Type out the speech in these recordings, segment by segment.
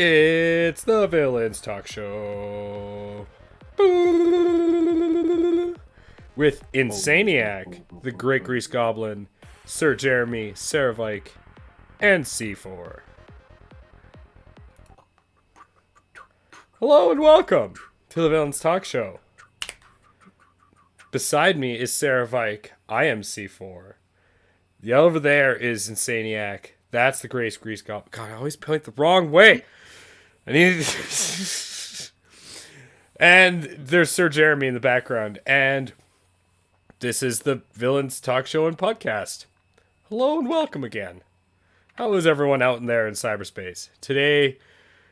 It's the Villains Talk Show. With Insanieac, the Great Grease Goblin, Sir Jeremy, Sarah Vike, and C4. Hello and welcome to the Villains Talk Show. Beside me is Sarah Vike. I am C4. The over there is Insanieac. That's the Great Grease Goblin. God, I always point the wrong way. I need. And there's Sir Jeremy in the background. And this is the Villains Talk Show and Podcast. Hello and welcome again. How is everyone out in there in cyberspace? Today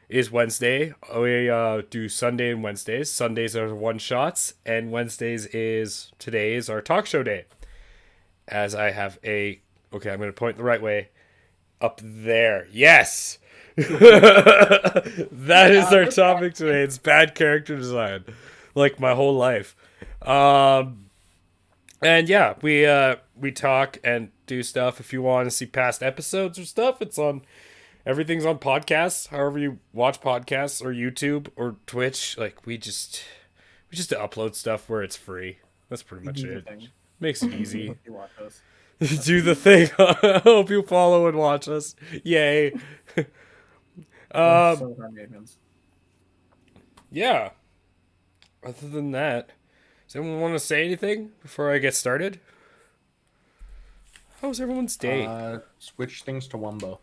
is Wednesday. We do Sunday and Wednesdays. Sundays are one shots, and today is our talk show day. As I have I'm going to point the right way. Up there. Yes! That is our topic today. It's bad character design. Like my whole life. And yeah, we talk and do stuff. If you want to see past episodes or stuff, everything's on podcasts. However you watch podcasts or YouTube or Twitch, like we just upload stuff where it's free. That's pretty much it. Makes it easy. Do the thing. I hope you follow and watch us. Yay. Yeah. Other than that, does anyone want to say anything before I get started? How's everyone's day? Switch things to Wumbo.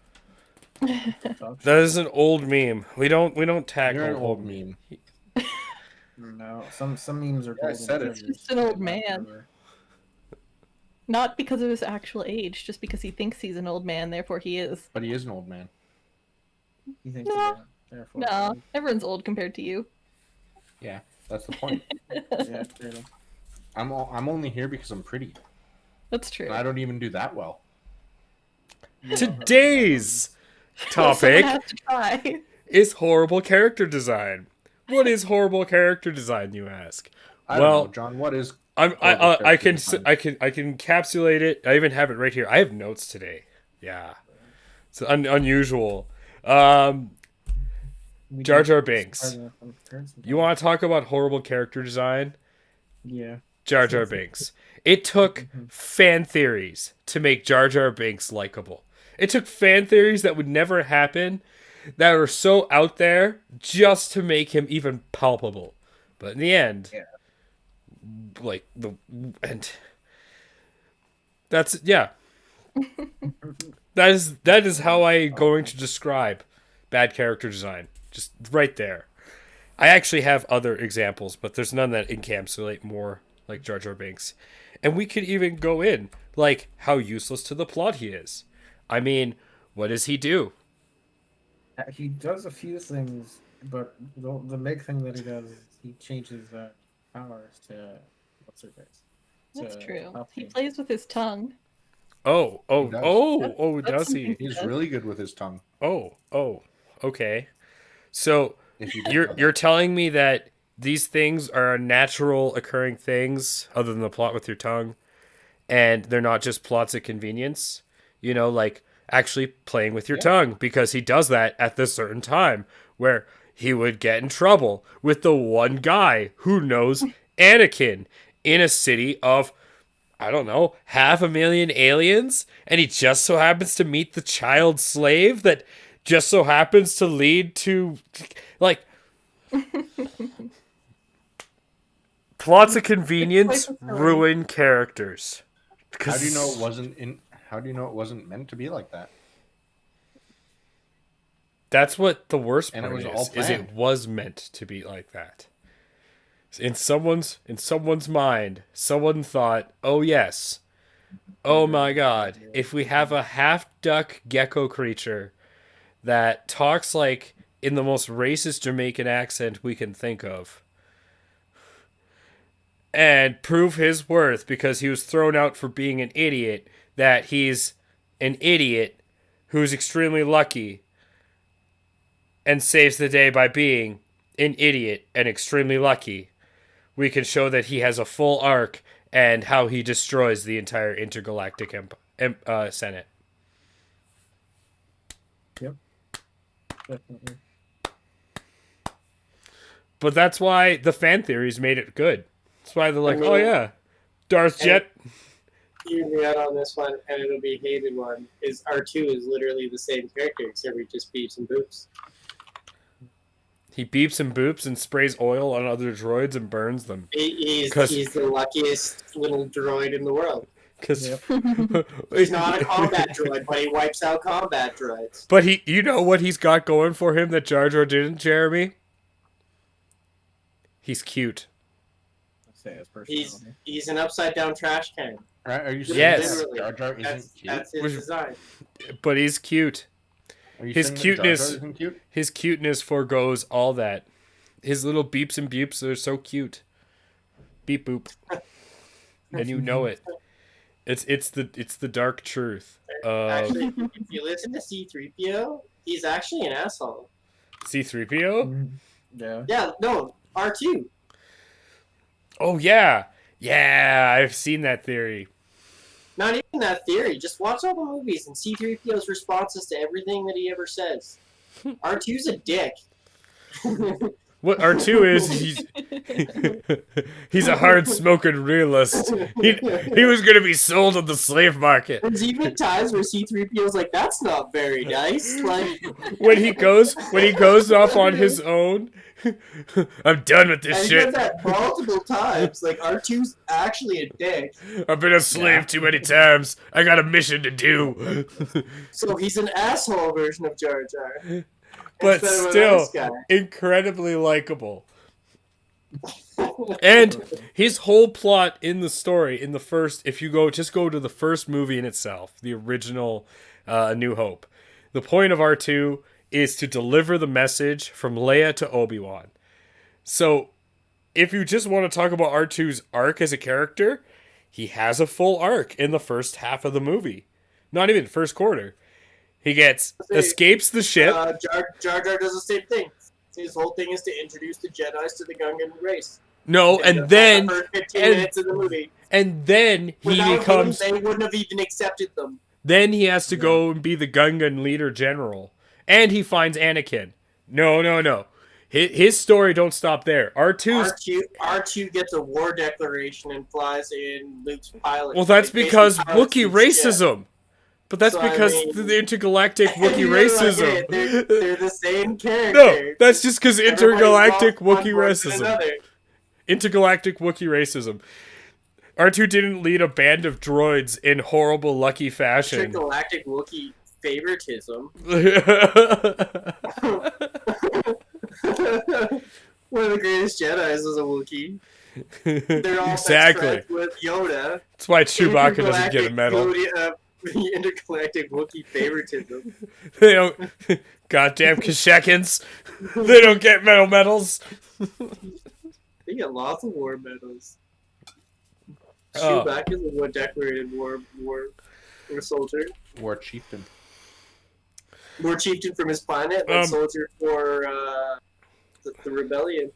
That is an old meme. We don't tackle You're an old meme. No, some memes are. Yeah, I said it. He's just an old man. Not because of his actual age, just because he thinks he's an old man, therefore he is. But he is an old man. You think therefore? No, everyone's old compared to you. Yeah, that's the point. Yeah, fair enough. I'm only here because I'm pretty. That's true. And I don't even do that well. Today's Someone topic has to try. is horrible character design. What is horrible character design, you ask? I don't know, John. What is? I can design? encapsulate it. I even have it right here. I have notes today. Yeah, it's unusual. Jar Jar Binks. You want to talk about horrible character design? Yeah. Jar Jar Binks. It took fan theories to make Jar Jar Binks likable. It took fan theories that would never happen, that were so out there, just to make him even palpable. But in the end, that's that is how I'm going to describe bad character design. Just right there. I actually have other examples, but there's none that encapsulate more like Jar Jar Binks. And we could even go in, like, how useless to the plot he is. I mean, what does he do? He does a few things, but the big thing that he does is he changes powers to what's her face. That's true. He Palpatine. plays with his tongue. Does That's he? He's really good with his tongue. Okay. So If you you're telling me that these things are natural occurring things other than the plot with your tongue, and they're not just plots of convenience, like actually playing with your tongue, because he does that at this certain time where he would get in trouble with the one guy who knows Anakin in a city of, I don't know, 500,000 aliens, and he just so happens to meet the child slave that just so happens to lead to, like, plots of convenience ruin characters. How do you know it wasn't meant to be like that? That's what the worst And it part was all is it planned. was meant to be like that. In someone's mind, someone thought, oh yes, oh my god, if we have a half duck gecko creature that talks like in the most racist Jamaican accent we can think of, and prove his worth because he was thrown out for being an idiot, that he's an idiot who's extremely lucky and saves the day by being an idiot and extremely lucky, we can show that he has a full arc and how he destroys the entire intergalactic Senate. Yep. Definitely. But that's why the fan theories made it good. That's why they're like, mean- oh yeah, Darth Jet. Hear me out on this one, and it'll be a hated one. Is R2 is literally the same character, except he just beeps and boops. He beeps and boops and sprays oil on other droids and burns them. He's 'Cause- the luckiest little droid in the world. Because He's not a combat droid, but he wipes out combat droids. But you know what he's got going for him that Jar Jar didn't, Jeremy? He's cute. Let's say his personality. He's an upside down trash can. Are you saying Yes. that Jar Jar That's, isn't cute? that's his Which- design. But he's cute. Are you his saying that cuteness- Jar Jar isn't cute? His cuteness forgoes all that. His little beeps and boops are so cute. Beep boop. And you know it. It's the dark truth of Actually, if you listen to C-3PO, he's actually an asshole. C-3PO. Yeah. Yeah, no, R2. Oh yeah, yeah. I've seen that theory. Not even that theory. Just watch all the movies and C-3PO's responses to everything that he ever says. R2's a dick. What R2 is, he's a hard smoking realist. He was gonna be sold on the slave market. There's even times where C-3PO's like, that's not very nice. Like, When he goes off on his own, I'm done with this and he shit. does that multiple times. Like, R2's actually a dick. I've been a slave too many times. I got a mission to do. So he's an asshole version of Jar Jar. But Instead of a still, nice guy. incredibly likable. And his whole plot in the story, in the first, if you go to the first movie in itself, the original A New Hope, the point of R2 is to deliver the message from Leia to Obi-Wan. So, if you just want to talk about R2's arc as a character, he has a full arc in the first half of the movie. Not even first quarter. He escapes the ship. Jar Jar does the same thing. His whole thing is to introduce the Jedi's to the Gungan race. No, In and the then first 15 and- minutes of the movie. he Without becomes. him, they wouldn't have even accepted them. Then he has to go and be the Gungan leader general, and he finds Anakin. No. His story don't stop there. R2's. R2 gets a war declaration and flies in Luke's pilot. Well, that's Like, because basically pilots Wookiee Luke's jet. racism. But that's So, I because mean- the intergalactic Wookiee You don't like racism. it. They're the same character. No, that's just because intergalactic Everybody's Wookiee one racism. another. Intergalactic Wookiee racism. R2 didn't lead a band of droids in horrible, lucky fashion. Intergalactic Wookiee favoritism. One of the greatest Jedi's is a Wookiee. They're all best Exactly. friends with Yoda. That's why Chewbacca doesn't get a medal. Intergalactic Wookiee favoritism. They don't. Goddamn Kashekins. They don't get medals. They get lots of war medals. Oh. Chewbacca's a war-decorated war soldier. War chieftain. War chieftain from his planet, and soldier for the rebellion.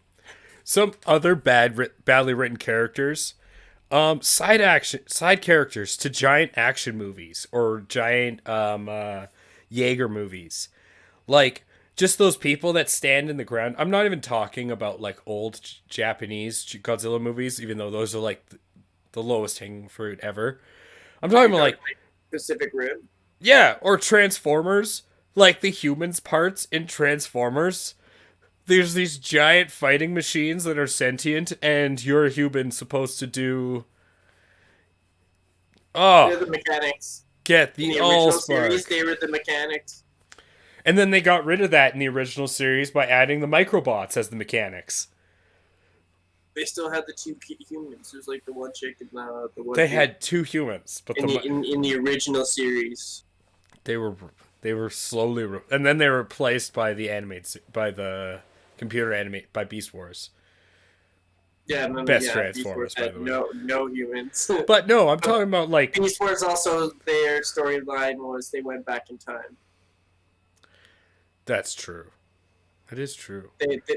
Some other badly written characters. Side characters to giant action movies or giant Jaeger movies. Like, just those people that stand in the ground. I'm not even talking about, like, old Japanese Godzilla movies, even though those are, like, the lowest hanging fruit ever. I'm talking about, like, Pacific Rim. yeah, or Transformers. Like, the humans parts in Transformers. There's these giant fighting machines that are sentient, and you're a human supposed to do... They're Oh, the mechanics. get In the the original Allspark. series, they were the mechanics. And then they got rid of that in the original series by adding the microbots as the mechanics. They still had the two humans. There's like the one chick and the one. They dude. had two humans, but in the original series. they were slowly and then they were replaced by the computer animate by Beast Wars. Yeah, no, Best yeah, Transformers, Beast Wars by the way. No humans. But no, I'm talking about like Beast Wars also, their storyline was they went back in time. that's true. That is true.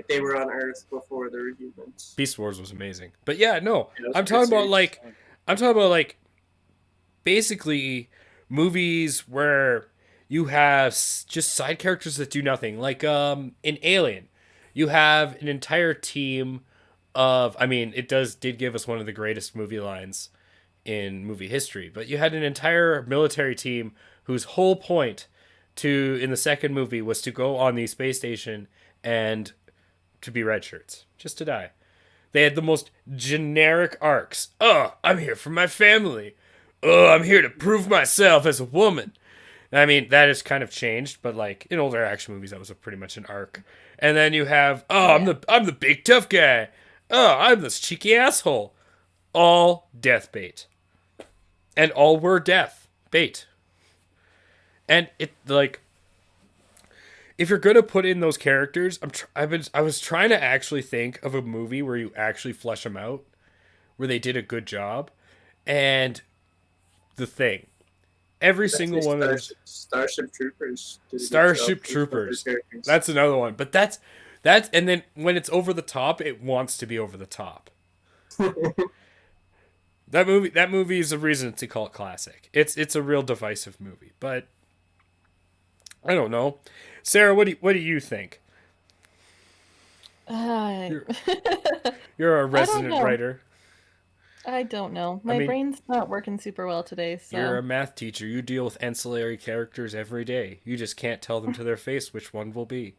They were on Earth before there were humans. Beast Wars was amazing. But yeah, no. Yeah, it was I'm a talking good about like basically movies where you have just side characters that do nothing. Like in Alien, you have an entire team of, I mean, did give us one of the greatest movie lines in movie history, but you had an entire military team whose whole point in the second movie was to go on the space station and to be red shirts, just to die. They had the most generic arcs. Oh, I'm here for my family. Oh, I'm here to prove myself as a woman. I mean, that has kind of changed, but like in older action movies, that was pretty much an arc. And then you have, oh, I'm the big tough guy. Oh, I'm this cheeky asshole. All death bait, and all were death bait. And it like, if you're gonna put in those characters, I was trying to actually think of a movie where you actually flesh them out, where they did a good job, and The Thing. Every single one of those Starship Troopers. did a good Starship job with Troopers. their characters. That's another one. But that's and then when it's over the top, it wants to be over the top. That movie is a reason to call it classic. It's a real divisive movie, but I don't know. Sarah, what do you think? You're a resident know. writer. I don't know. My mean- brain's not working super well today, so You're a math teacher. You deal with ancillary characters every day. You just can't tell them to their face which one will be.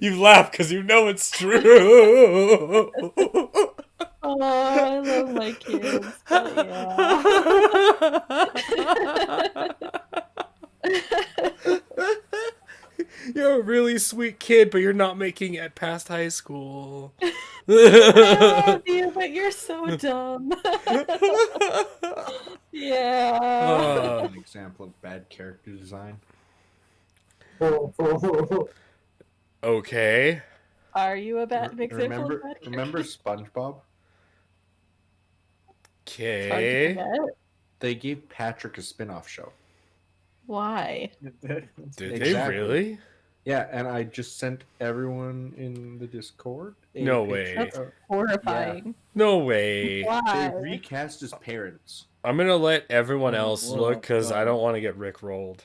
You laugh because you know it's true. Oh, I love my kids. But yeah. You're a really sweet kid, but you're not making it past high school. I love you, but you're so dumb. Yeah. An example of bad character design. Okay. Are you a bad example of Remember, bad remember SpongeBob? character? Hard to Okay. forget. They gave Patrick a spin-off show. Why? Did they Exactly. really? Yeah, and I just sent everyone in the Discord. a No picture way. of- Horrifying. No way. They Why? recast his parents. I'm gonna let everyone else Whoa, look because I whoa. don't want to get Rick rolled.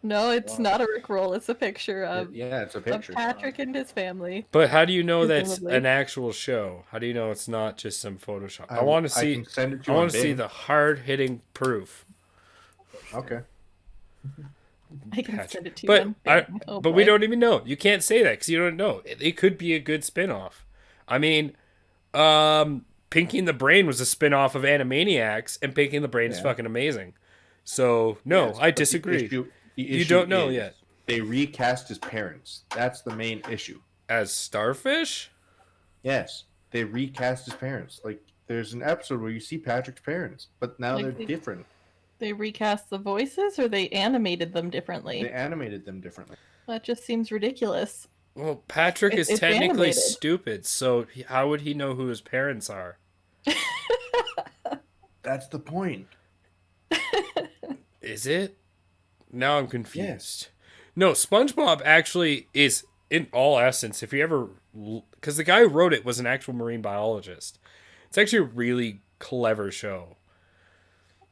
No, it's Wow. not a Rickroll. It's a picture Yeah, it's a of picture. Patrick and his family. But how do you know that's Presumably. an actual show? How do you know it's not just some Photoshop? I I want to see. can send it to I you want on to see Bing. the hard hitting proof. Okay. I can Patrick. send it to you. But on I, Bing. Oh, but we boy. don't even know. You can't say that because you don't know. It could be a good spin-off. I mean, Pinky and the Brain was a spin-off of Animaniacs, and Pinky and the Brain is Yeah. fucking amazing. So no, Yes, I but the disagree. issue You don't know is yet. They recast his parents. That's the main issue. As Starfish? Yes, they recast his parents. Like there's an episode where you see Patrick's parents, but now Like they're they- different. They recast the voices or they animated them differently? They animated them differently. That just seems ridiculous. Well, Patrick is It's technically animated. stupid, so how would he know who his parents are? That's the point. Is it? Now I'm confused. No, SpongeBob actually is, in all essence, if you ever... Because the guy who wrote it was an actual marine biologist. It's actually a really clever show.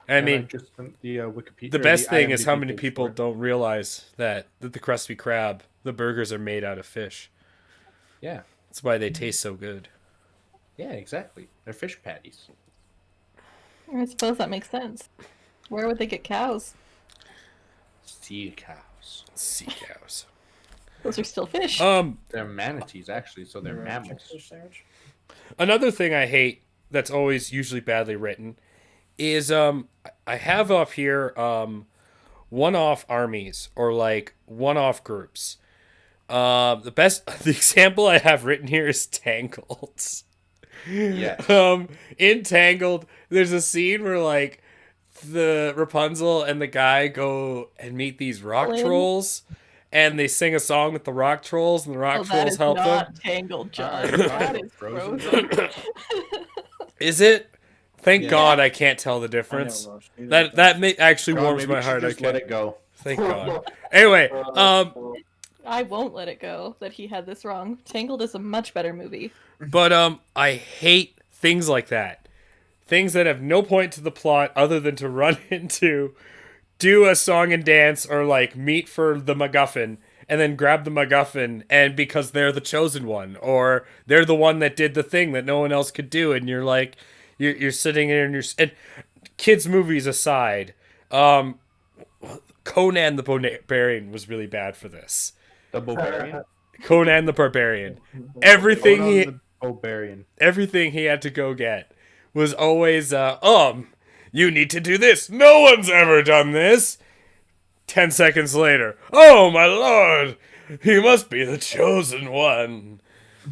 I And mean, just sent the Wikipedia. the or best thing is IMDb how many page people for it. don't realize that the Krusty Krab, the burgers are made out of fish. Yeah, That's why they taste so good. yeah, exactly. They're fish patties. I suppose that makes sense. Where would they get cows? Sea cows. Sea cows. Those are still fish. They're manatees, actually, so they're Your, mammals. Texas sandwich? Another thing I hate that's always usually badly written is I have up here one-off armies or like one-off groups. The example I have written here is Tangled. Yes. In Tangled, there's a scene where like the Rapunzel and the guy go and meet these rock Flynn? trolls, and they sing a song with the rock trolls, and the rock Oh, that trolls is help them. not Tangled, John. That is Frozen. frozen. Is it? Thank Yeah. God I can't tell the I know, difference. Roche. Neither That does. actually John, warms maybe my you should heart. I just let can't. it go. Thank God. Anyway, I won't let it go that he had this wrong. Tangled is a much better movie. but I hate things like that. Things that have no point to the plot other than to run into do a song and dance or like meet for the MacGuffin and then grab the MacGuffin and because they're the chosen one or they're the one that did the thing that no one else could do and you're like you're sitting there and kids movies aside, Conan the Barbarian was really bad for this. The Barbarian. Conan the Barbarian. Everything Conan he the Barbarian. everything he had to go get was always you need to do this. No one's ever done this. 10 seconds later, oh my lord, he must be the chosen one.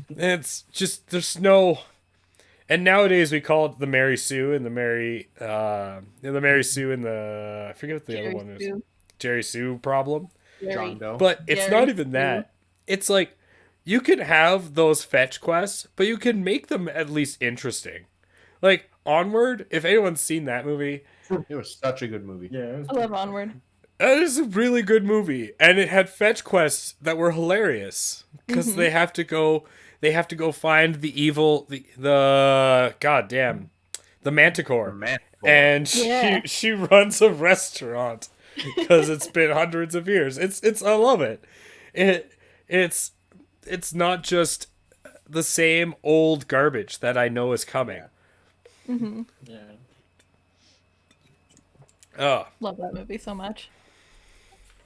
It's just there's no. And nowadays we call it the Mary Sue and the Mary Sue and the I forget what the other one is. Jerry Sue problem. John Doe. But it's not even that. It's like you can have those fetch quests, but you can make them at least interesting. Like Onward, if anyone's seen that movie, It was such a good movie. Yeah, it was I love Onward. that is a really good movie, and it had fetch quests that were hilarious because they have to go find the evil the goddamn the Manticore, Man. and Yeah. she runs a restaurant because it's been hundreds of years. It's I love it. It's not just the same old garbage that I know is coming. yeah. Oh, Love that movie so much.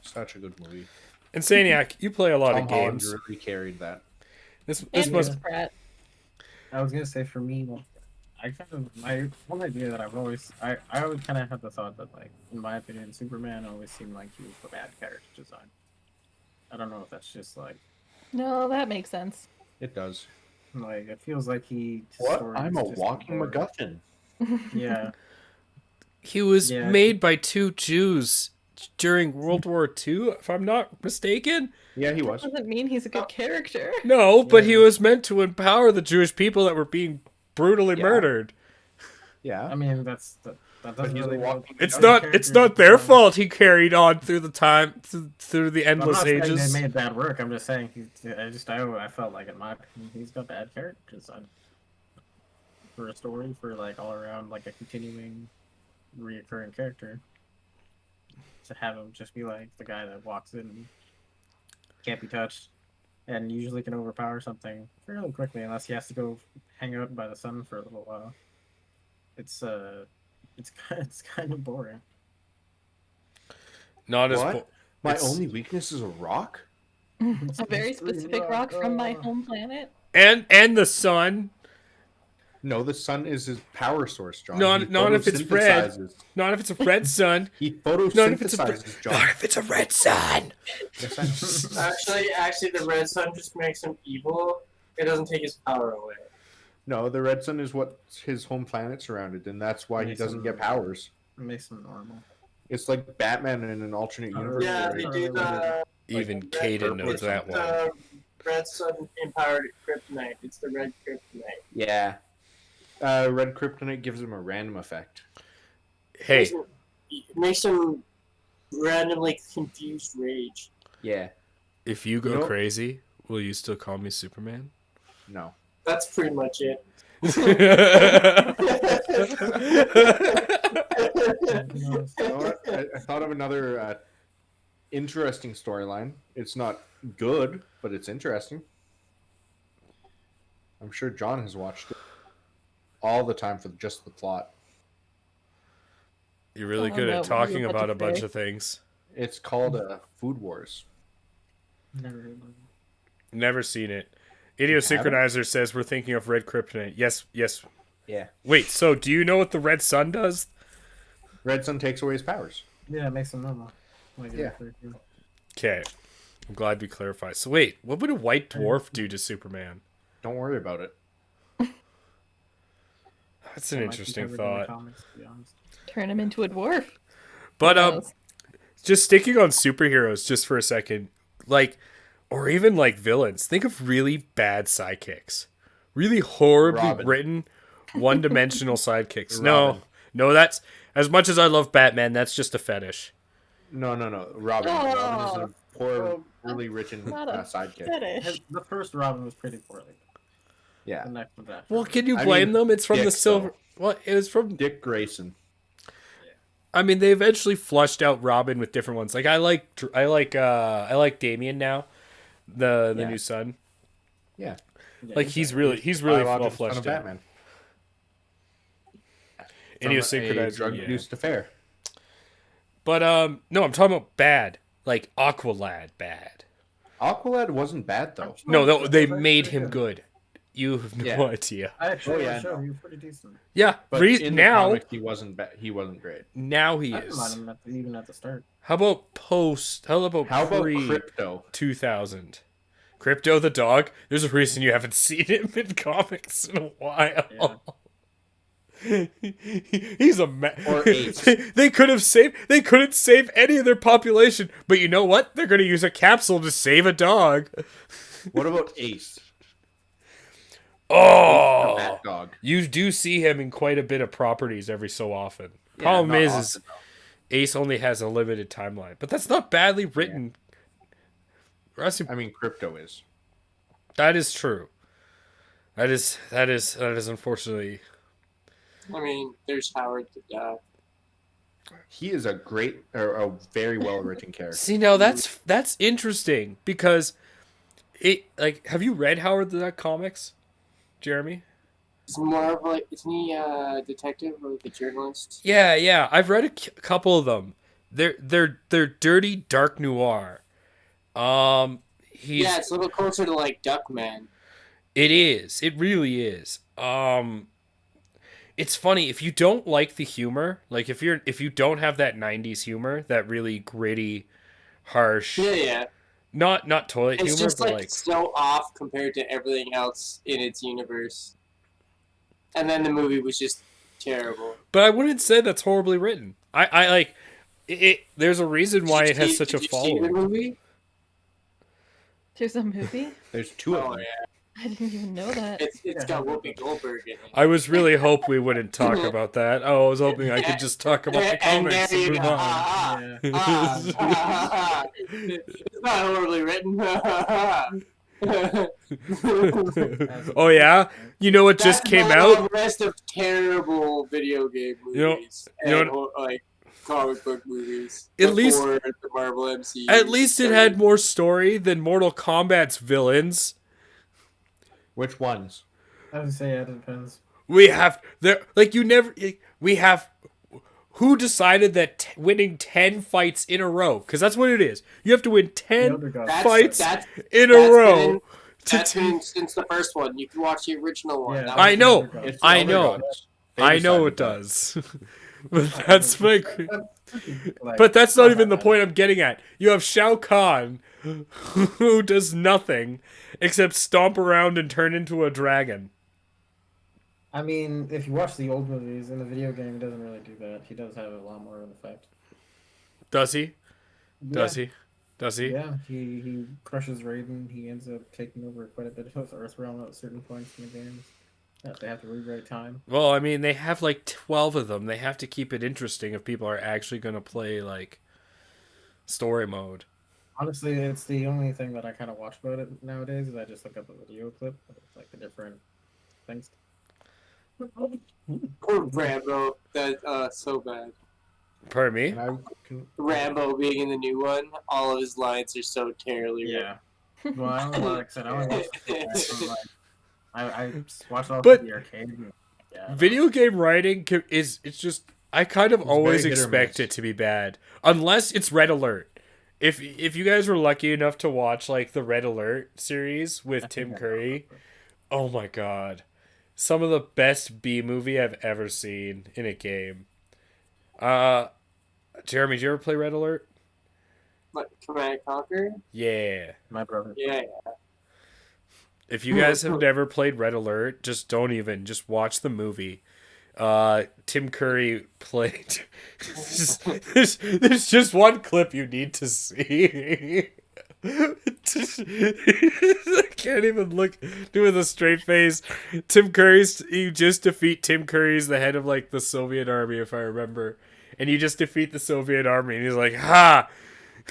Such a good movie. Insaniac, you play a lot Tom of Holland games. really carried that. This And must Chris Pratt. I was gonna say for me, like, I kind of my one idea that I always kind of had the thought that like in my opinion Superman always seemed like he was the bad character design. I don't know if that's just like No, that makes sense. It does. it feels like his What? story I'm is a just walking boring. MacGuffin. Yeah, He was Yeah. made by two Jews during World War II, if I'm not mistaken. Yeah, he was. Doesn't mean he's a good character. No, but he Yeah. was meant to empower the Jewish people that were being brutally Yeah. murdered. Yeah. I mean that doesn't he's a really. walking- It's other not characters their design- fault he carried on through the time through the I'm endless not saying ages. they made bad work. I'm just saying I felt like in my opinion he's got bad character design for a story for like all around like a continuing, reoccurring character. To have him just be like the guy that walks in, can't be touched, and usually can overpower something fairly quickly unless he has to go hang out by the sun for a little while. It's kind of boring. Not as What? My it's- only weakness is a rock? A very specific rock from my home planet. and the sun. No, the sun is his power source, John. Not- He not if it's red. photosynthesizes. Not if it's a red sun. He Not if it's a photosynthesizes, John. not if it's a red sun. Yes, I know. Actually, the red sun just makes him evil. It doesn't take his power away. No, the red sun is what his home planet's surrounded, and that's why he Makes doesn't him- get powers. It makes him normal. It's like Batman in an alternate universe. Yeah, where they do the Even red Caden purple- knows that one. The red sun empowered kryptonite. It's the red kryptonite. Yeah. Red kryptonite gives him a random effect. Hey, Makes him randomly confused rage. Yeah. if you go You know- crazy, will you still call me Superman? No. That's pretty much it. You know what? I thought of another interesting storyline. It's not good, but it's interesting. I'm sure John has watched it all the time for just the plot. You're really Oh, good no, at talking what were you about about to a bunch say? of things. It's called Food Wars. Never. Never seen it. Idiosynchronizer says we're thinking of red kryptonite. Yes. Yeah. Wait, so do you know what the red sun does? Red Sun takes away his powers. Yeah, it makes him normal. Like, Yeah. Okay. I'm glad we clarified. So wait, what would a white dwarf do to Superman? Don't worry about it. That's an interesting thought. Comics, to be honest. Turn him into a dwarf. But Who knows? just sticking on superheroes just for a second, like, or even like villains. Think of really bad sidekicks, really horribly Robin. written, one-dimensional sidekicks. Robin. No, that's as much as I love Batman. That's just a fetish. No. Robin. Robin is Oh. a poor, really written Not a sidekick. Fetish. The first Robin was pretty poorly. Yeah. The next was that. Well, can you I blame mean, them? It's from the Dick, silver. though. Well, it was from. Dick Grayson. I mean, they eventually flushed out Robin with different ones. Like I like Damien now, the Yeah. new son. Yeah. Like he's really well Biological son fleshed of out. Batman. And he was From a synchronized. drug-induced affair. But no, I'm talking about bad, like Aqualad bad. Aqualad wasn't bad though. No, they It was made actually him good. You have no Yeah. idea. I actually Oh, yeah, show no. he was pretty decent. Yeah, But in the now comics, he wasn't bad. He wasn't great. now he I didn't mind is. him even at the start. How about post? How about How about pre Crypto? 2000? Crypto the dog. There's a reason you haven't seen him in comics in a while. He's a Or Ace. They couldn't save any of their population, but you know what? They're going to use a capsule to save a dog. What about Ace? Oh, That dog. you do see him in quite a bit of properties every so often. Yeah, Problem not is often, Ace only has a limited timeline, but that's not badly written. Rest in- I mean, Crypto is. That is true. That is unfortunately. I mean, there's Howard the Duck. He is a very well written character. See, now that's interesting because have you read Howard the Duck comics, Jeremy? It's more of like, isn't he a detective or like a journalist? Yeah. I've read a couple of them. They're dirty dark noir. Yeah, it's a little closer to like Duckman. It is. It really is. It's funny if you don't like the humor, like if you don't have that 90s humor, that really gritty, harsh. Yeah. Not toilet It's humor, just but like so off compared to everything else in its universe. And then the movie was just terrible. But I wouldn't say that's horribly written. I like it. There's a reason why it has such a Did you see the following. movie? There's a movie? There's two of Oh them. yeah, I didn't even know that. it's got Whoopi Goldberg in it. I was really hope we wouldn't talk about that. Oh, I was hoping I could just talk about the And comics there and you move go. on. It's not horribly written. Oh yeah, you know what just That's came not out? The rest of terrible video game movies You know and like comic book movies. At least- before the Marvel MCU. At least it had more story than Mortal Kombat's villains. Which ones? I would say it depends. We have there like you never. We have. Who decided that winning 10 fights in a row? Because that's what it is. You have to win 10 Underdog. fights That's in a that's row. been- to That's been since the first one. You can watch the original one. Yeah, That I was- know. Underdog. It's I the know. underdogs. They I know decided it that. does. But that's my. Like, But that's not even the bad. point I'm getting at. You have Shao Kahn, who does nothing except stomp around and turn into a dragon. I mean, if you watch the old movies in the video game, he doesn't really do that. He does have a lot more of an effect. Does he? Does he? Does he? Yeah, he crushes Raiden. He ends up taking over quite a bit of Earthrealm at certain points in the games. They have to rewrite time. Well, I mean, they have like 12 of them. They have to keep it interesting if people are actually going to play like story mode. Honestly, it's the only thing that I kind of watch about it nowadays. Is I just look up a video clip of like the different things. Poor Rambo. That's so bad. Pardon me? And I can, Rambo being in the new one, all of his lines are so terribly Yeah. Well, I only like I said, I only watched the I watched all But- the arcade. Yeah. Video game writing it's just I kind of It's always very hit or expect miss. it to be bad unless it's Red Alert. If you guys were lucky enough to watch like the Red Alert series with Tim Curry, oh my god. Some of the best B movie I've ever seen in a game. Jeremy, did you ever play Red Alert? Like Command and Conquer? Yeah. My brother. Yeah. If you guys have never played Red Alert, just watch the movie. Tim Curry played. there's just one clip you need to see. I can't even look. Do it with a straight face. You just defeat Tim Curry's the head of like the Soviet army, if I remember, and you just defeat the Soviet army, and he's like, "Ha!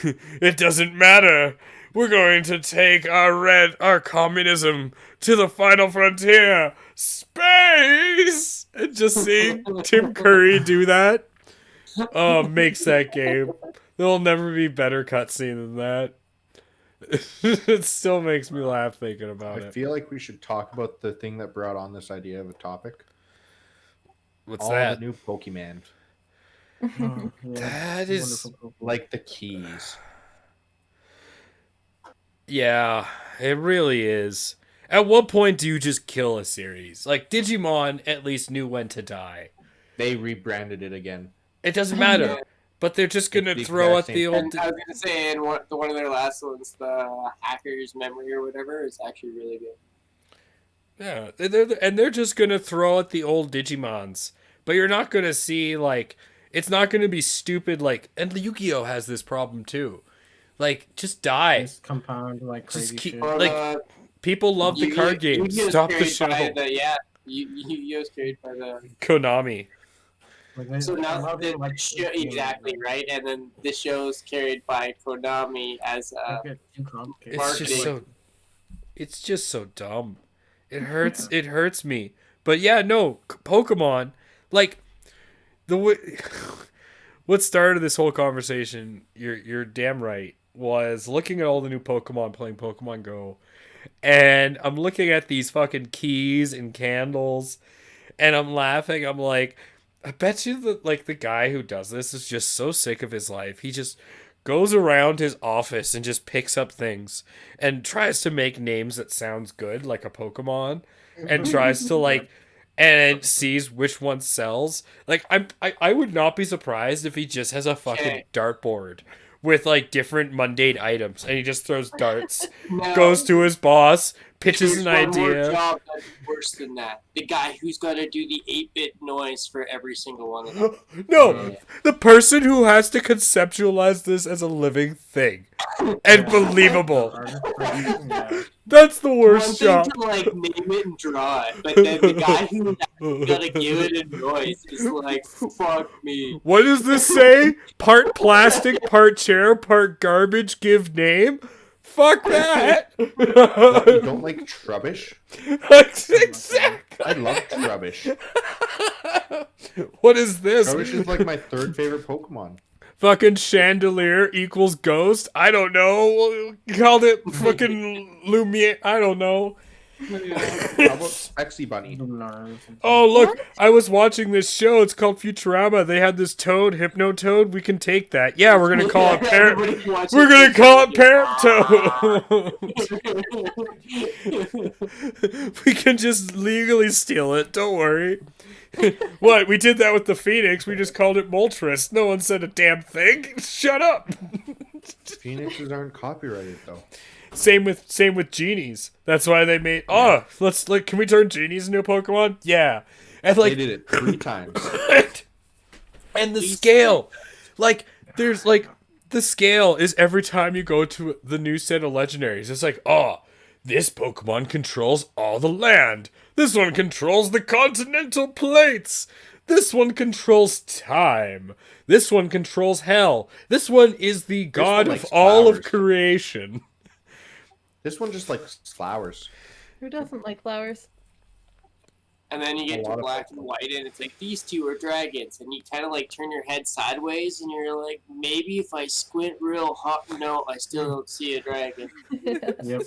It doesn't matter. We're going to take our communism to the final frontier, space." And just seeing Tim Curry do that, Makes that game. There'll never be better cutscene than that. It still makes me laugh thinking about I it. feel like we should talk about the thing that brought on this idea of a topic. What's All that? the new Pokemon, Oh, yeah. That is, Wonderful. like the keys. yeah, it really is. At what point do you just kill a series? Like Digimon at least knew when to die. They rebranded it again. It doesn't matter. But they're just gonna It's the throw exact out the same- old. And I was gonna say, and one of their last ones, the Hacker's Memory or whatever, is actually really good. Yeah, they're just gonna throw out the old Digimons, but you're not gonna see like it's not gonna be stupid like. And Yu-Gi-Oh has this problem too, like just die. Just compound like Just crazy keep- shit. Or Like, People love the card game. Yu-Gi-Oh's Stop the carried show. by Yu-Gi-Oh's carried by the. Konami. Like, So I now love the it, like, show, exactly right, and then the show's carried by Konami as Make it too complicated. It's just Marketing. so. It's just so dumb. It hurts. It hurts me. But yeah, no, Pokemon, like the way, what started this whole conversation. You're damn right. Was looking at all the new Pokemon, playing Pokemon Go, and I'm looking at these fucking keys and candles, and I'm laughing. I'm like, I bet you that like the guy who does this is just so sick of his life. He just goes around his office and just picks up things and tries to make names that sounds good, like a Pokemon, and tries to like and sees which one sells. Like I would not be surprised if he just has a fucking Okay. dartboard with like different mundane items and he just throws darts, Now, goes to his boss, pitches here's an one more idea. job that's worse than that. The guy who's got to do the 8-bit noise for every single one of them. No, the person who has to conceptualize this as a living thing and believable. Yeah. That's the One worst thing job. to like name it and draw it, but then the guy who's gotta give it a noise is like, fuck me. What does this say? Part plastic, part chair, part garbage, give name? Fuck that! What, you don't like Trubbish? Exactly. I love Trubbish. What is this? Trubbish is like my third favorite Pokemon. Fucking chandelier equals ghost? I don't know. Called it fucking Lumiere. I don't know. How about Sexy Bunny? Oh, look. I was watching this show. It's called Futurama. They had this toad, Hypno Toad. We can take that. Yeah, we're going to call it Parrot. Everybody watches We're going to this call it shit. Parrot Toad. We can just legally steal it. Don't worry. What? We did that with the Phoenix. We just called it Moltres. No one said a damn thing. Shut up. Phoenixes aren't copyrighted though. Same with genies. That's why they made. Oh, let's like. Can we turn genies into a Pokemon? Yeah, and They like, did it 3 times. and the scale, like, there's like the scale is every time you go to the new set of legendaries. It's like, oh, this Pokemon controls all the land. This one controls the continental plates. This one controls time. This one controls hell. This one is the god of likes all of flowers. creation. This one just likes flowers. Who doesn't like flowers? And then you get A to lot of black and white, and it's like, these two are dragons. And you kind of like turn your head sideways, and you're like, maybe if I squint real hard, no, I still don't see a dragon. Yep.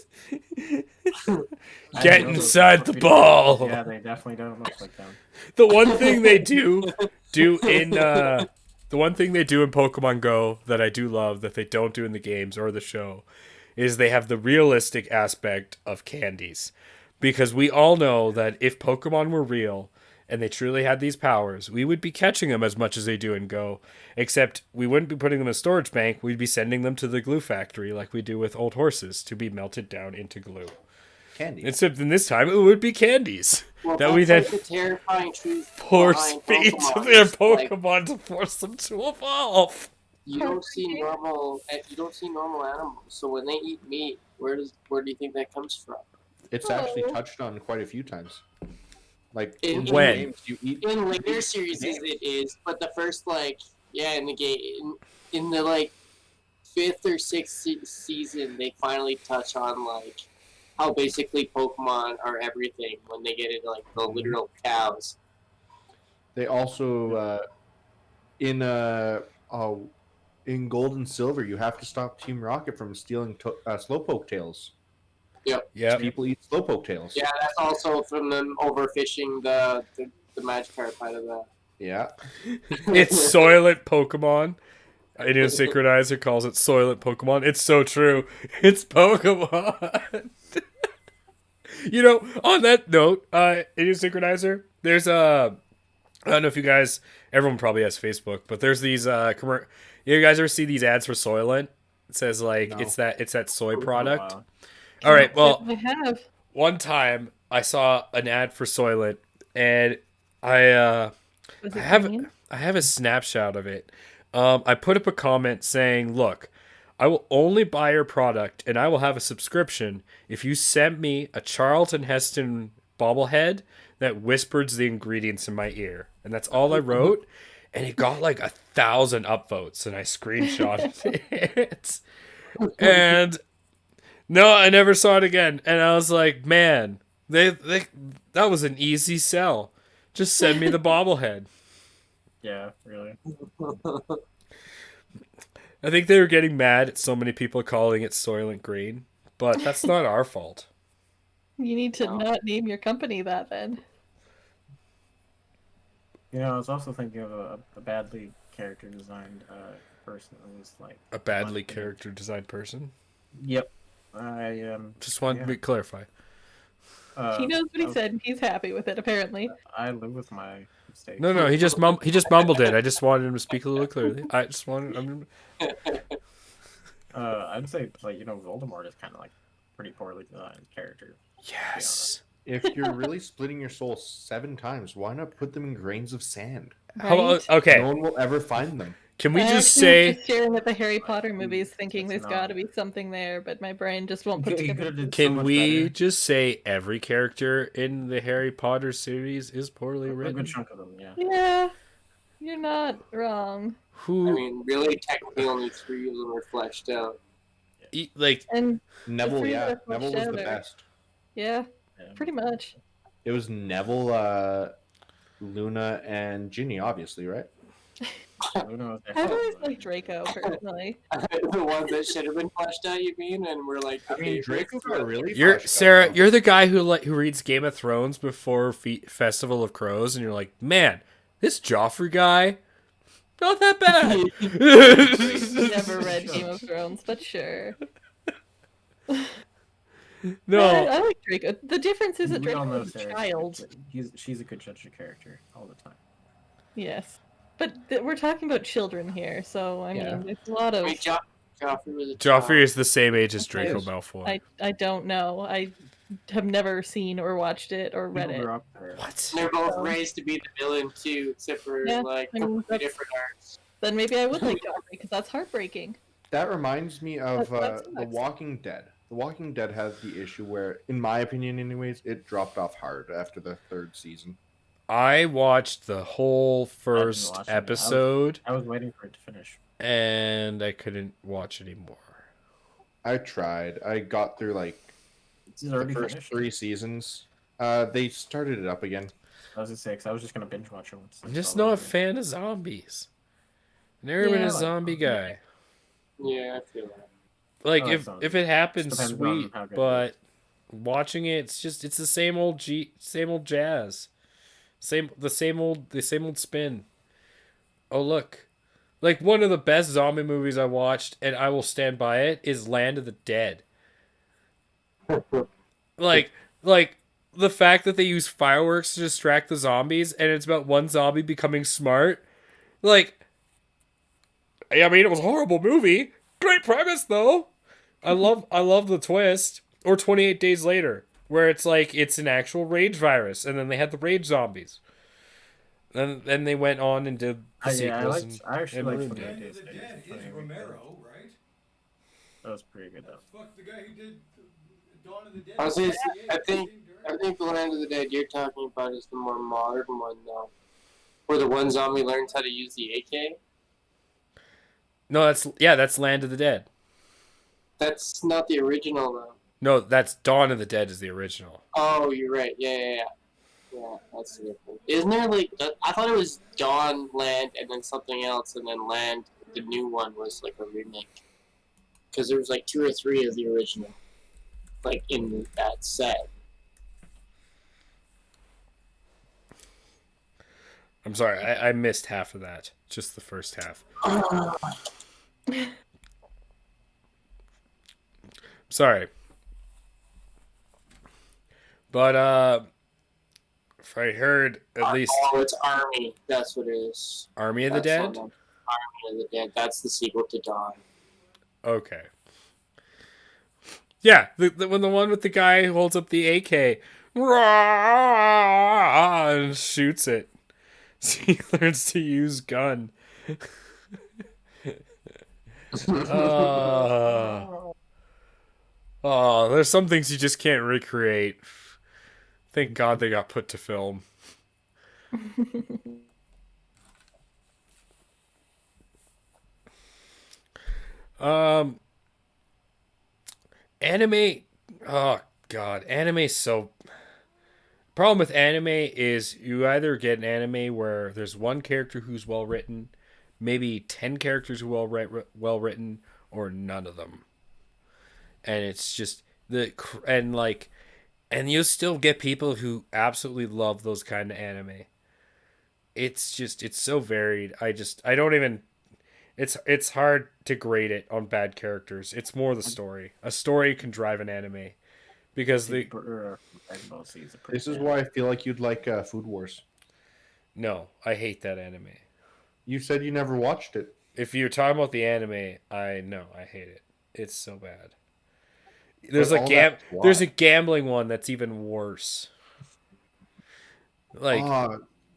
Get inside the ball. Yeah, they definitely don't look like them. The one thing they do in the one thing they do in Pokemon Go that I do love that they don't do in the games or the show is they have the realistic aspect of candies. Because we all know that if Pokemon were real and they truly had these powers, we would be catching them as much as they do in Go. Except we wouldn't be putting them in a storage bank, we'd be sending them to the glue factory like we do with old horses to be melted down into glue. Candy. Except in this time it would be candies. Well, That we that's then like the terrifying truth force behind feed to Pokemon. their It's like, Pokemon to force them to evolve. you don't see normal animals. So when they eat meat, where do you think that comes from? It's actually touched on quite a few times. Like In- in the When? games, you eat. In later series, it is, but the first in the game, in the 5th or 6th season, they finally touch on how basically Pokemon are everything when they get into the literal cows. They also in in Gold and Silver, you have to stop Team Rocket from stealing slowpoke tails. Yep. People eat slowpoke tails. Yeah, that's also from them overfishing the Magikarp out of that. Yeah. It's Soylent Pokemon. Indian Synchronizer calls it Soylent Pokemon. It's so true. It's Pokemon. You know, on that note, Indian Synchronizer, there's a... I don't know if you guys... Everyone probably has Facebook, but there's these... you guys ever see these ads for Soylent? It says, like, No. it's that soy product. Wow. All right, well... I have. One time, I saw an ad for Soylent, and I Was I it have green? I have a snapshot of it. I put up a comment saying, "Look, I will only buy your product, and I will have a subscription if you send me a Charlton Heston bobblehead that whispers the ingredients in my ear." And that's all I wrote, and it got like 1,000 upvotes, and I screenshotted it. And no, I never saw it again. And I was like, man, they that was an easy sell. Just send me the bobblehead. Yeah, really. I think they were getting mad at so many people calling it Soylent Green, but that's not our fault. You need to No. not name your company that then. You know, I was also thinking of a badly character designed person that was like A badly much- character designed person. Yep. I Just wanted to clarify. He knows what he I- said and he's happy with it apparently. I live with my mistakes. No, he just mumbled it. I just wanted him to speak a little clearly. I just wanted. I'd say like Voldemort is kind of like pretty poorly designed character. Yes. If you're really splitting your soul 7 times, why not put them in grains of sand? Right? Okay. No one will ever find them. Can we I just actually say? was just staring at the Harry Potter movies thinking That's there's got to not- be something there, but my brain just won't put You together. could've did so Can much we better. just say every character in the Harry Potter series is poorly A written? good chunk of them, yeah. Yeah, you're not wrong. Who I mean, really, technically, only 3 of them are fleshed out. like? And Neville, three yeah. that were Neville was the shattered. best. yeah, Yeah. pretty much. It was Neville, Luna, and Ginny, obviously, right? Luna was I there. always like Draco personally. The ones that should have been fleshed out, you mean? And we're like, I mean, Draco got really You're fleshed out, Sarah. though. You're the guy who reads Game of Thrones before Festival of Crows, and you're like, man, this Joffrey guy, not that bad. Never read Game of Thrones, but sure. No, I like Draco. The difference is that We all Draco know is a Sarah's child. She's a good judge of character all the time. Yes. But we're talking about children here, so I Yeah. mean, there's a lot I of. mean, Joffrey was a Joffrey is the same age as Okay. Draco Malfoy. I don't know. I have never seen or watched it or read People it. grew up there. What? They're both raised to be the villain too, except for Yeah, like I mean, completely that's- different arts. Then maybe I would like Joffrey because that's heartbreaking. That reminds me of That The sucks. Walking Dead. The Walking Dead has the issue where, in my opinion anyways, it dropped off hard after the 3rd season. I watched the whole first watch it. episode, I was waiting for it to finish. and I couldn't watch anymore. I tried. I got through like It's the already first finished. 3 seasons. They started it up again. I was gonna say, 'cause I was just gonna binge watch it once. I'm just That's all not I a did. fan of zombies. Never been Yeah. a zombie guy. Yeah, I feel that. Like Oh, if so if it happens, depends on sweet. how good it But watching it, it's the same old jazz, the same old spin. Oh look, like one of the best zombie movies I watched, and I will stand by it, is Land of the Dead. like the fact that they use fireworks to distract the zombies, and it's about one zombie becoming smart. Like, I mean, it was a horrible movie. Great premise, though. I love the twist. Or 28 Days Later, where it's like it's an actual rage virus, and then they had the rage zombies. And then they went on and did the sequels. I actually and liked ruined 28 it. Days the Later. Dead It's is funny. Romero, right? That was pretty good though. Fuck the guy who did Dawn of the Dead. I was gonna say, I think Same the Land of the Dead you're talking about is the more modern one though, where the one zombie learns how to use the AK. No, that's Land of the Dead. That's not the original though. No, that's Dawn of the Dead is the original. Oh, you're right. Yeah. Yeah, that's the difference. Isn't there like I thought it was Dawn, Land, and then something else, and then Land. The new one was like a remake because there was like 2 or 3 of the original, like in that set. I'm sorry, I missed half of that. Just the first half. Sorry. But if I heard at least Oh, it's Army. That's what it is. Army of the That's Dead? on them. Army of the Dead. That's the sequel to Dawn. Okay. Yeah, when the one with the guy who holds up the AK and shoots it. So he learns to use gun. Oh, there's some things you just can't recreate. Thank God they got put to film. Um, anime. Oh God, anime. So problem with anime is you either get an anime where there's one character who's well written, maybe 10 characters who are well written, or none of them. And it's just and you still get people who absolutely love those kind of anime. It's so varied. I don't even. It's hard to grade it on bad characters. It's more the story. A story can drive an anime because Dragon Ball Z is a pretty This is bad- why I feel like you'd like Food Wars. No, I hate that anime. You said you never watched it. If you're talking about the anime, I hate it. It's so bad. There's But all that plot- there's a gambling one that's even worse. Like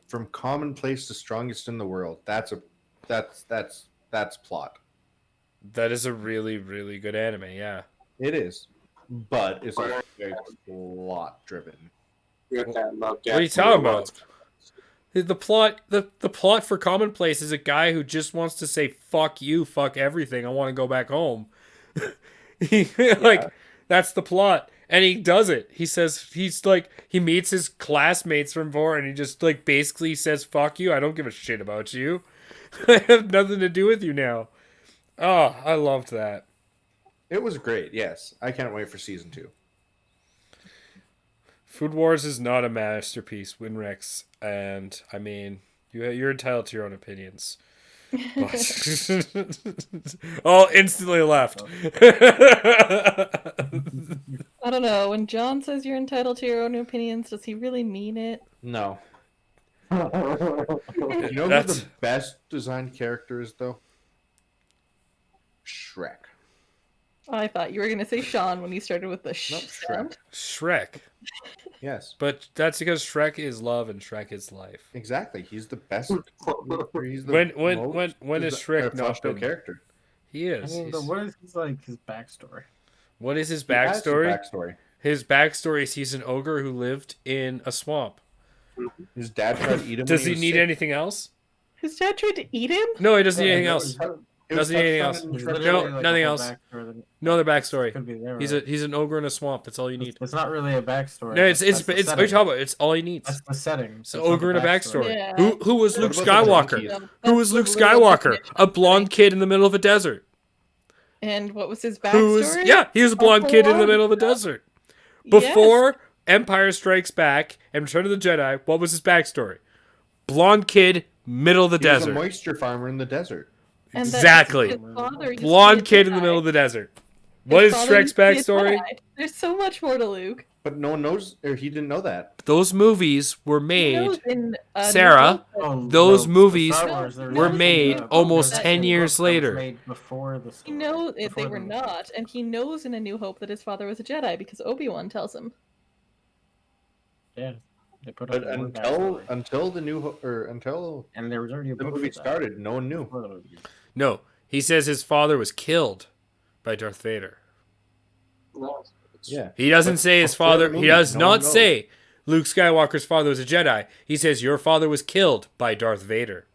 From commonplace to strongest in the world. That's plot. that is a really really good anime. Yeah. It is, but it's very plot driven. What are you talking about? The plot for Commonplace is a guy who just wants to say fuck you, fuck everything. I want to go back home. That's the plot. And he does it. He says he meets his classmates from before and he just basically says fuck you. I don't give a shit about you. I have nothing to do with you now. Oh, I loved that. It was great. Yes, I can't wait for season 2. Food Wars is not a masterpiece, Winrex, and I mean, you're entitled to your own opinions. But oh, instantly left. I don't know. When John says you're entitled to your own opinions, does he really mean it? No. You know who That's- the best designed character is, though? Shrek. I thought you were gonna say Sean when you started with the Nope, sh Shrek. sound. Shrek, Yes, but that's because Shrek is love and Shrek is life. exactly. He's the best. He's the When is Shrek not fleshed out been- character? He I is. mean, but what is his backstory? What is his He has some backstory? backstory. His backstory is he's an ogre who lived in a swamp. His dad tried to eat him. Does when he was need sick. anything else? His dad tried to eat him? No, he doesn't need Yeah, anything no, else. It was Doesn't need anything touched else. on in There's Shrek. literally, No, a nothing whole else. backstory that- No other backstory. Could be there, He's right? an ogre in a swamp. That's all you need. It's not really a backstory. No, it's that's the what are you setting. talking about? It's all he needs. That's the setting. It's so an it's not ogre the and a backstory. Yeah. Who was Luke What about the Skywalker? donkeys? Who was Luke That's the literal Skywalker? definition A of blonde setting. kid in the middle of a desert. And what was his Who was backstory? he was a blonde kid in the middle of a Yes. desert. Before Empire Strikes Back and Return of the Jedi, what was his backstory? Blonde kid, middle of the He was a desert. moisture farmer in the desert. And that Exactly. his father used to Blonde be a kid in the Jedi. middle of the desert. What His is father Shrek's used to be a backstory? Jedi. There's so much more to Luke. But no one knows, or he didn't know that. Those movies were He made. knows in, New Sarah, Hope that- Oh, Those no, movies Star Wars, they're were not- made yeah, almost there's 10 a years book that was later. made before the He story, knows before they were the- not, and he knows in A New Hope that his father was a Jedi because Obi-Wan tells him. Yeah, they put But up more until backstory. until the new or until And there was already a the book movie for that. started, no one knew. Before the movie. No, he says his father was killed by Darth Vader. No. Yeah, He doesn't But say his before the father. He movie, does no one not knows. say Luke Skywalker's father was a Jedi. He says your father was killed by Darth Vader.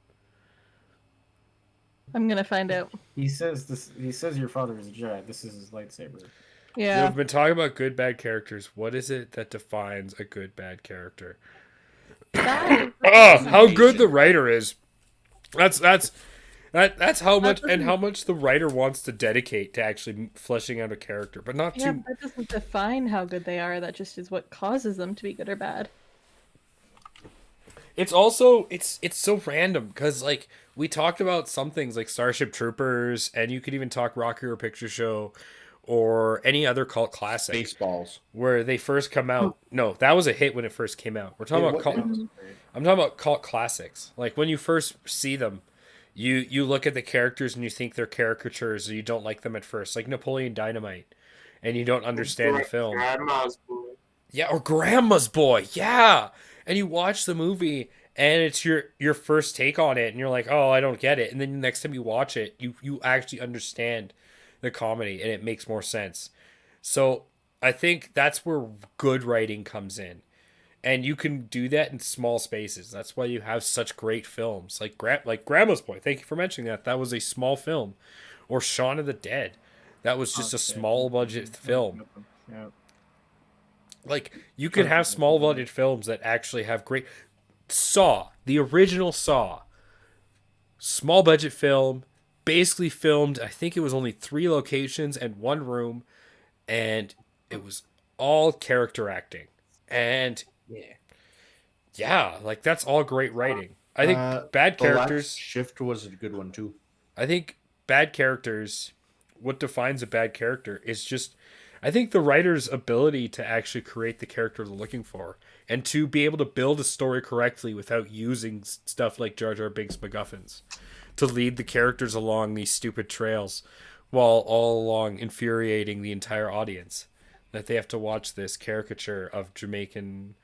I'm gonna find out. He says this. He says your father is a Jedi. This is his lightsaber. Yeah. We've been talking about good bad characters. What is it that defines a good bad character? That How good the writer is. That's how much and how much the writer wants to dedicate to actually fleshing out a character, but not yeah, too. that doesn't define how good they are. That just is what causes them to be good or bad. It's also it's so random because like we talked about some things like Starship Troopers, and you could even talk Rocky Horror Picture Show, or any other cult classic Baseballs. where they first come out. No, that was a hit when it first came out. We're talking It about wa- cult. That was great. I'm talking about cult classics. Like when you first see them, you look at the characters and you think they're caricatures, or you don't like them at first, like Napoleon Dynamite, and you don't understand the film. Grandma's boy. Yeah, or Grandma's Boy. Yeah. And you watch the movie and it's your first take on it and you're like, "Oh, I don't get it." And then the next time you watch it, you actually understand the comedy and it makes more sense. So, I think that's where good writing comes in. And you can do that in small spaces. That's why you have such great films like Grandma's Boy. Thank you for mentioning that. That was a small film. Or Shaun of the Dead. That was just a small budget film. Yeah. Like you could have small budget films that actually have great Saw, the original Saw. Small budget film, basically filmed, I think it was only 3 locations and 1 room, and it was all character acting. And yeah, like that's all great writing. I think bad The Last characters Shift was a good one too. I think bad characters, what defines a bad character is just, I think the writer's ability to actually create the character they're looking for and to be able to build a story correctly without using stuff like Jar Jar Binks MacGuffins to lead the characters along these stupid trails while all along infuriating the entire audience that they have to watch this caricature of Jamaican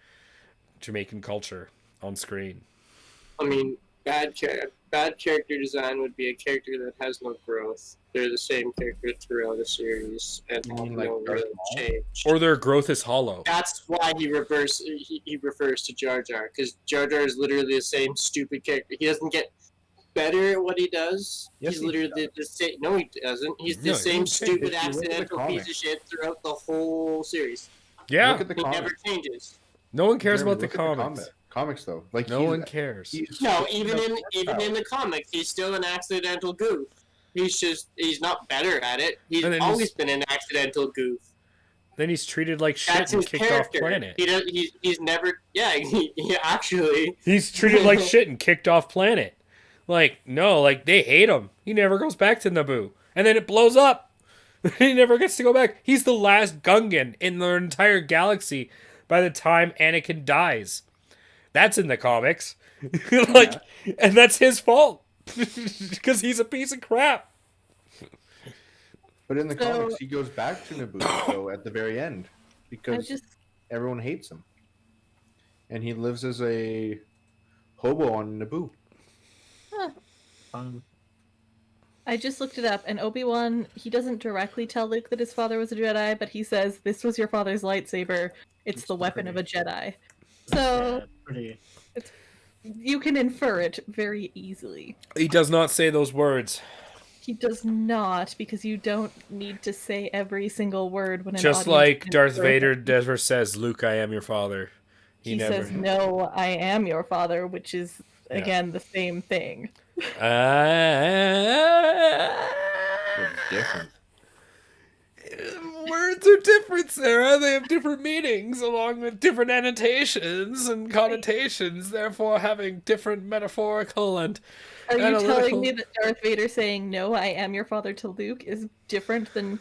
culture on screen. I mean, bad character design would be a character that has no growth. They're the same character throughout a series and You have mean like no Darth real Maul? change. Or their growth is hollow. That's why he refers to Jar Jar, because Jar Jar is literally the same stupid character. He doesn't get better at what he does. Yes, He's he literally the same. No, he doesn't. He's No, the he same doesn't change. stupid If you look at the accidental piece comics. of shit throughout the whole series. Yeah. Look at the He comics. never changes. No one cares Jeremy, about the look at comics. Comics though, like No one cares. No, even in the comics, he's still an accidental goof. He's not better at it. He's And then always he's- been an accidental goof. Then he's treated like shit That's and his kicked character. off planet. He does. He's never. Yeah, he actually. He's treated like shit and kicked off planet. Like, no, like they hate him. He never goes back to Naboo. And then it blows up. He never gets to go back. He's the last Gungan in the entire galaxy by the time Anakin dies. That's in the comics. Like, and that's his fault. Because he's a piece of crap. But in the So- comics, he goes back to Naboo though at the very end I because just everyone hates him, and he lives as a hobo on Naboo. I just looked it up, and Obi-Wan, he doesn't directly tell Luke that his father was a Jedi, but he says, "This was your father's lightsaber. It's the weapon of a Jedi." So Yeah, pretty. you can infer it very easily. He does not say those words. He does not, because you don't need to say every single word when an Just audience like can Darth infer Vader things. never says, "Luke, I am your father." He says, "No, I am your father," which is again the same thing. They're different. Words are different, Sarah. They have different meanings along with different annotations and connotations, therefore having different metaphorical and Are you analytical. telling me that Darth Vader saying "No, I am your father" to Luke is different than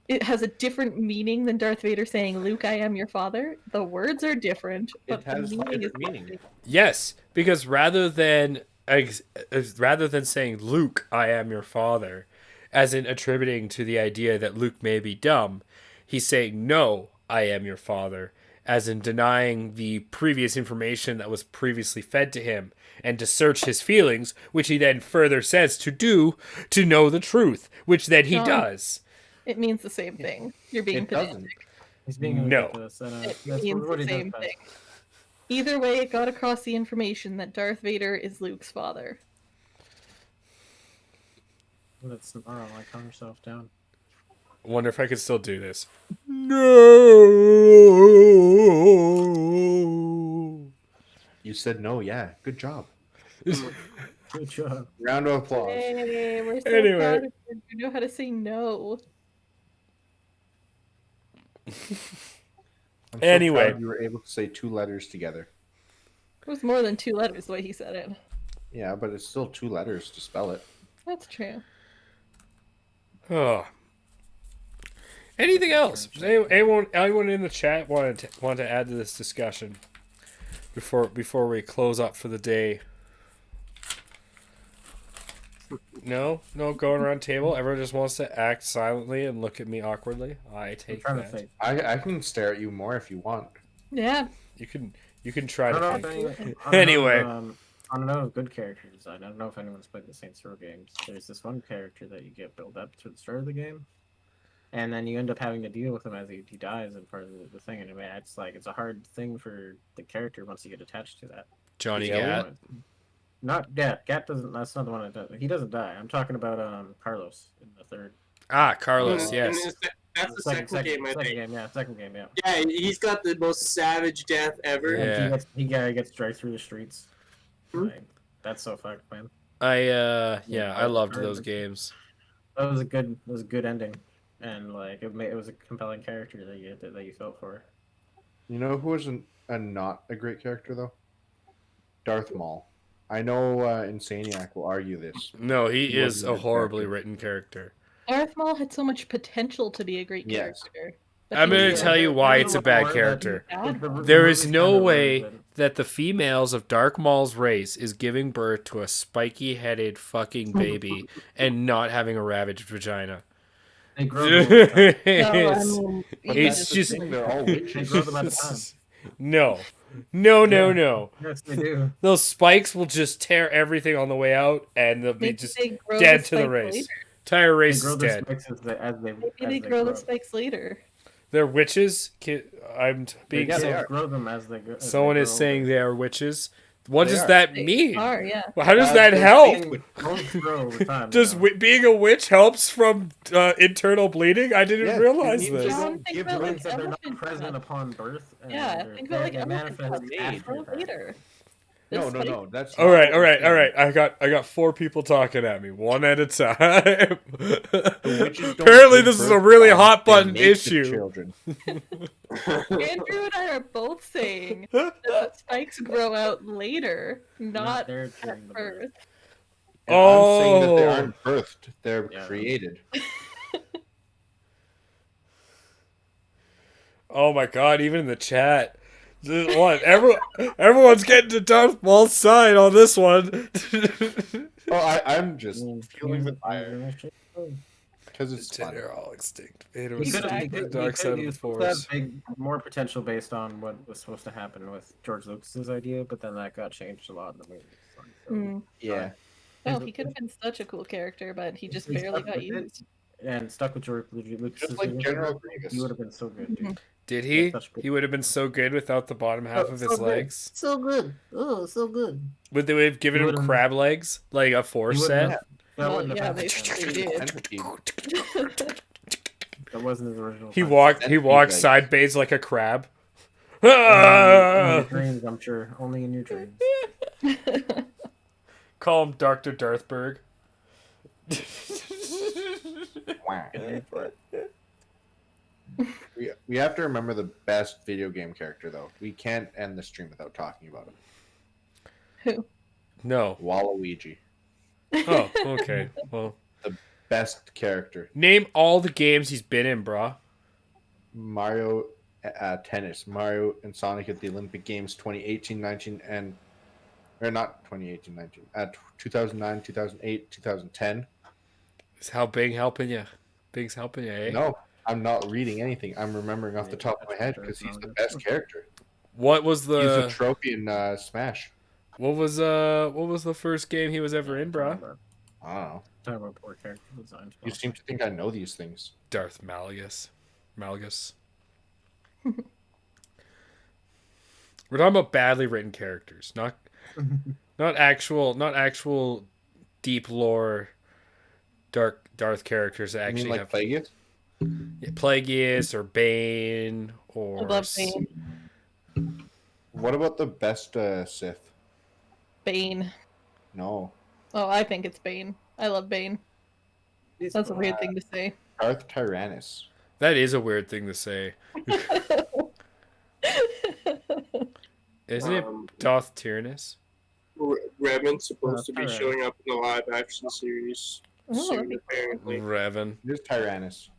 it has a different meaning than Darth Vader saying "Luke, I am your father"? The words are different, but It has the meaning is different meaning. Yes, because rather than saying Luke, I am your father, as in attributing to the idea that Luke may be dumb, he's saying no, I am your father, as in denying the previous information that was previously fed to him, and to search his feelings, which he then further says to do to know the truth, which then he No. does. It means the same thing. You're being It doesn't. pedantic. He's being No. ridiculous, and, It that's means what the he does same best. thing. Either way, it got across the information that Darth Vader is Luke's father. Let's tomorrow, like, calm yourself down. Wonder if I could still do this. No. You said no. Yeah, good job. Good job. Round of applause. Hey, we're so Anyway. proud of you. You know how to say no. I'm so Anyway. proud you were able to say 2 letters together. It was more than 2 letters the way he said it. Yeah, but it's still 2 letters to spell it. That's true. Oh. Anything else? Does anyone in the chat want to add to this discussion before we close up for the day? No, going around table. Everyone just wants to act silently and look at me awkwardly. I I'm take trying to that. think. I can stare at you more if you want. Yeah. You can try I don't know to if think. anyway. Anyway. I don't know good character design. I don't know if anyone's played the Saints Row games. There's this one character that you get built up to the start of the game, and then you end up having to deal with him as he dies in part of the thing. And I mean, it's a hard thing for the character once you get attached to that. Johnny Yeah, Gat. Not Gat. Gat doesn't. That's not the one that does. He doesn't die. I'm talking about Carlos in the third. Ah, Carlos. And Yes. that's the second game, I think. Second game. Yeah. Yeah, he's got the most savage death ever. Yeah. And he gets dragged through the streets. Like, that's so fucked, man. I loved those games. That was a good ending, and like it was a compelling character that you felt for. You know who was not a great character, though? Darth Maul. I know Insaniac will argue this. No, he He is wasn't a a good horribly character. written character. Darth Maul had so much potential to be a great Yes. character. But I'm he going was to tell you why it's a bad character. There is no way that the females of Dark Maul's race is giving birth to a spiky-headed fucking baby and not having a ravaged vagina. They grow them over time. It's- But It's that's the just- thing, they're all They witches. grow them at a time. No. Yes, they do. Those spikes will just tear everything on the way out, and they'll be Maybe just they grow dead the to the spikes race. later. Entire They race grow is their dead. spikes as they Maybe as they they grow the spikes later. They're witches. I'm being. Yeah, they They are. grow them as they go. Someone is saying they are witches. What They does are. that They mean? are, yeah. Well, how does Uh, that they're help? Bones grow over time. Does you know? being a witch helps from internal bleeding? I didn't Yes, realize it means this. Yeah. They Think give about, means like, that they're not elephant present blood. upon birth. And Yeah, they're- think about like they elephant manifest blood. after Grow that. later. No, The spikes- no. That's All not right. what we're saying. I got 4 people talking at me, one at a time. Witches don't Apparently, give this is a birth, really hot they button make the issue. children. Andrew and I are both saying that the spikes grow out later, not there at during the birth. birth. And I'm saying that they Oh. aren't birthed; they're Yeah. created. Oh my god! Even in the chat, what? Everyone's getting to Darth Maul's side on this one. Oh, I'm just Mm, feeling the he's- fire because it's fun. They're all extinct. Vader He was could the have dark side of the Force. more potential based on what was supposed to happen with George Lucas's idea, but then that got changed a lot in the movie. So, Mm. Yeah, Oh, he could have been such a cool character, but he just He barely stuck got with it. used. And stuck with George Lucas's just like vision, General Grievous. he would have been so good, dude. Did he? Yeah, such good- He would have been so good without the bottom half of his legs. So good. Oh, so good. Would they have given He him would've- crab legs, like a Force He set? wouldn't have- that Well, wouldn't yeah, have they, happened. they did. Centipede. That wasn't his original. He plan. walked Centipede side bays like a crab. In your Ah! dreams, I'm sure. Only in your dreams. Call him Dr. Darthberg. We have to remember the best video game character, though. We can't end the stream without talking about him. Who? No. Waluigi, Oh, okay. Well, best character. name all the games he's been in, brah. Mario Tennis, Mario and Sonic at the Olympic Games 2018-19 and or not 2018-19 at 2009, 2008, 2010. Is how Bing helping you? Bing's helping you, eh? No, I'm not reading anything. I'm remembering off the top of my head because he's the best character. What was He's a the trophy in Smash. what was the first game he was ever in, brah? I don't know. Talking about poor character design. You seem to think I know these things. Darth Malgus. Malgus. We're talking about badly written characters, not actual deep lore Darth characters that I actually mean, like have Plagueis? Plagueis or Bane I or love Bane. What about the best Sith? Bane. No. Oh, I think it's Bane. I love Bane. He's That's a cool. weird thing to say. Darth Tyrannus. That is a weird thing to say. Isn't it Darth Tyrannus? Revan's supposed to be Alright. showing up in the live action series Oh, that'd soon, be apparently. Revan. It is Tyrannus.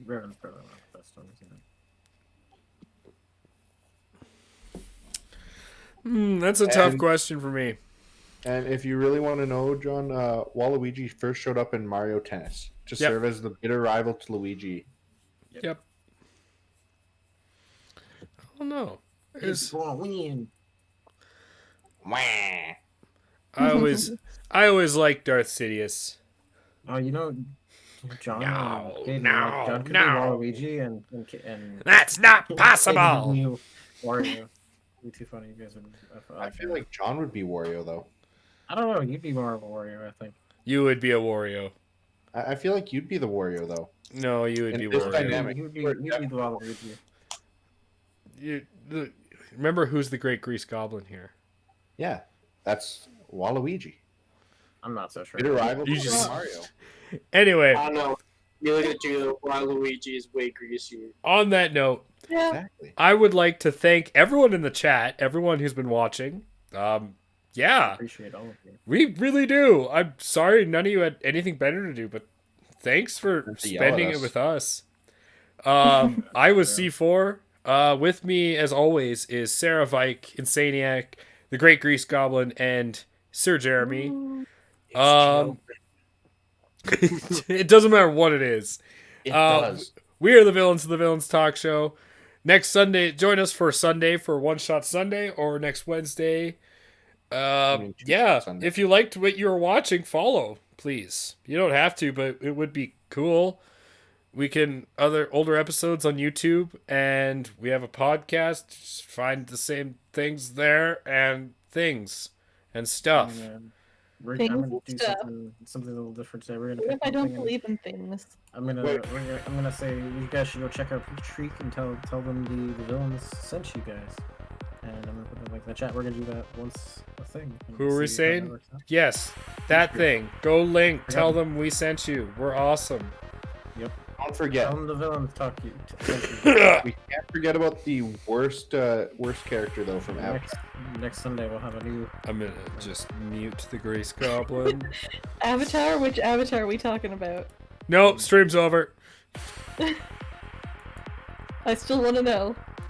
Revan's probably one of the best ones. That's a tough And- question for me. And if you really want to know, John, Waluigi first showed up in Mario Tennis to Yep. serve as the bitter rival to Luigi. Yep. Oh no. It's gonna win. Wah. I always liked Darth Sidious. Oh, you know, John. No, Caden, no, John could no. be Waluigi and That's not Caden possible. could be Wario. It'd be too funny. You guys would. I feel like John would be Wario, though. I don't know. You'd be more of a Wario, I think. You would be a Wario. I feel like you'd be the Wario, though. No, you would In be this Wario. dynamic. You'd be the Waluigi. Remember who's the Great Grease Goblin here? Yeah, that's Waluigi. I'm not so sure. Bitter rival You to just- Mario. Anyway, I don't know. You look at you, Waluigi is way greasier. on that note, Yeah. Exactly. I would like to thank everyone in the chat, everyone who's been watching. Yeah, Appreciate all of you. we really do. I'm sorry none of you had anything better to do, but thanks for Thanks to yell at spending it us. with us. I was C4. With me, as always, is Sarah Vike, Insaniac, the Great Grease Goblin, and Sir Jeremy. It doesn't matter what it is. It Uh, does. We are the Villains of the Villains Talk Show. Next Sunday, join us for Sunday for One Shot Sunday, or next Wednesday. mean, Two Yeah, Shot Sunday. if you liked what you were watching, follow, please. You don't have to, but it would be cool. We can other older episodes on YouTube, and we have a podcast. Just find the same things there and things and stuff. And, I'm Things gonna and do stuff. something a little different today. We're gonna What pick if I don't something and believe in things? I'm gonna say you guys should go check out Peach and tell them the villains sent you guys. And I'm gonna put the link in the chat. We're gonna do that once a thing. and Who are we see how that saying? works out. Yes, that thing. Go link. Tell them we sent you. We're awesome. Don't forget, Tell them the villains talk you. Sent you. we can't forget about the worst character though from Avatar. Next Sunday we'll have a new. I'm gonna just mute the Grace Goblin. Avatar? Which Avatar are we talking about? Nope, stream's over. I still want to know.